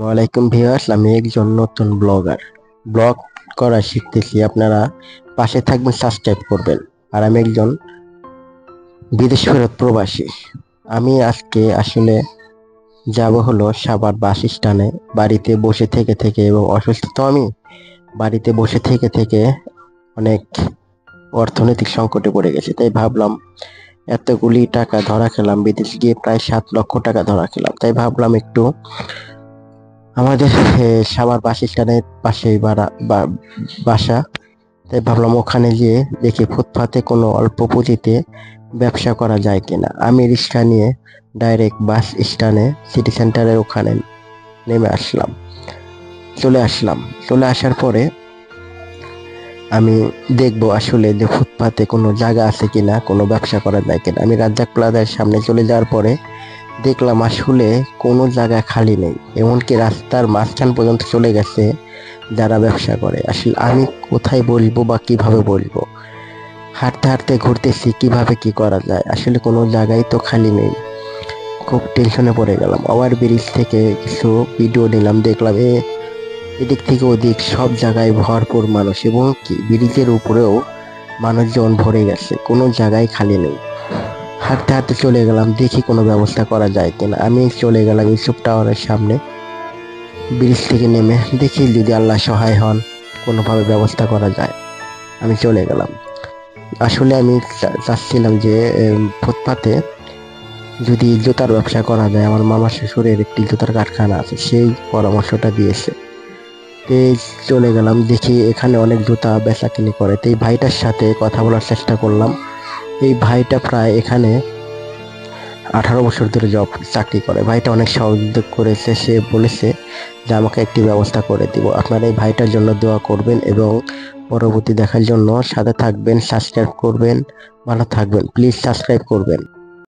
ওয়ালাইকুম ভিউয়ার্স, আমি একজন নতুন ব্লগার। ব্লগ করা শিখতেছি, আপনারা পাশে থাকবেন, সাবস্ক্রাইব করবেন। আর আমি একজন বিদেশ ফেরত প্রবাসী। আমি আজকে আসলে যাব হলো সাভার বাস স্ট্যান্ডে। বাড়িতে বসে থেকে থেকে এবং অসুস্থ তো আমি, বাড়িতে বসে থেকে থেকে অনেক অর্থনৈতিক সংকটে পড়ে গেছে। তাই ভাবলাম, এতগুলি টাকা ধরা খেলাম, বিদেশ গিয়ে প্রায় 7 লক্ষ টাকা ধরা খেলাম। তাই ভাবলাম একটু আমাদের সাভার বাস স্ট্যান্ডের পাশেই বাসা। তাই ভাবলাম ওখানে গিয়ে দেখি ফুটপাতে কোনো অল্প পুঁজিতে ব্যবসা করা যায় কিনা। আমি রিক্সা নিয়ে ডাইরেক্ট বাস স্ট্যান্ডে সিটি সেন্টারের ওখানে নেমে আসলাম। চলে আসলাম। চলে আসার পরে আমি দেখবো আসলে যে ফুটপাতে কোনো জায়গা আছে কিনা, কোনো ব্যবসা করা যায় কিনা। আমি রাজ্জাক প্লাজার সামনে চলে যাওয়ার পরে দেখলাম আসলে কোনো জায়গা খালি নেই, এমনকি রাস্তার মাঝখান পর্যন্ত চলে গেছে যারা ব্যবসা করে। আসলে আমি কোথায় বলবো বা কিভাবে বলবো? হাঁটতে হাঁটতে ঘুরতেছি কিভাবে কি করা যায়, আসলে কোনো জায়গায় তো খালি নেই। খুব টেনশনে পড়ে গেলাম। ওভার ব্রিজ থেকে কিছু ভিডিও নিলাম, দেখলাম এদিক থেকে ওদিক সব জায়গায় ভরপুর মানুষ, এবং কি ব্রিজের উপরেও মানুষজন ভরে গেছে, কোনো জায়গায় খালি নেই। হাঁটতে হাঁটতে চলে গেলাম, দেখি কোনো ব্যবস্থা করা যায় কিনা। আমি চলে গেলাম ইউসুফ টাওয়ারের সামনে। ব্রিজ থেকে নেমে দেখি যদি আল্লাহ সহায় হন, কোনোভাবে ব্যবস্থা করা যায়। আমি চলে গেলাম। আসলে আমি চাচ্ছিলাম যে ফুটপাতে যদি জুতার ব্যবসা করা যায়। আমার মামা শ্বশুরের একটি জুতার কারখানা আছে, সেই পরামর্শটা দিয়েছে। এই চলে গেলাম, দেখি এখানে অনেক জুতা বেচা কিনি করে। তো এই ভাইটার সাথে কথা বলার চেষ্টা করলাম। এই ভাইটা প্রায় এখানে 18 বছর ধরে চাকরি করে। ভাইটা অনেক সহযোগিতা করেছে। সে বলেছে যে আমাকে একটি ব্যবস্থা করে দিব। আপনারা এই ভাইটার জন্য দোয়া করবেন এবং পরবর্তী দেখার জন্য সাথে থাকবেন, সাবস্ক্রাইব করবেন। ভালো থাকবেন, প্লিজ সাবস্ক্রাইব করবেন।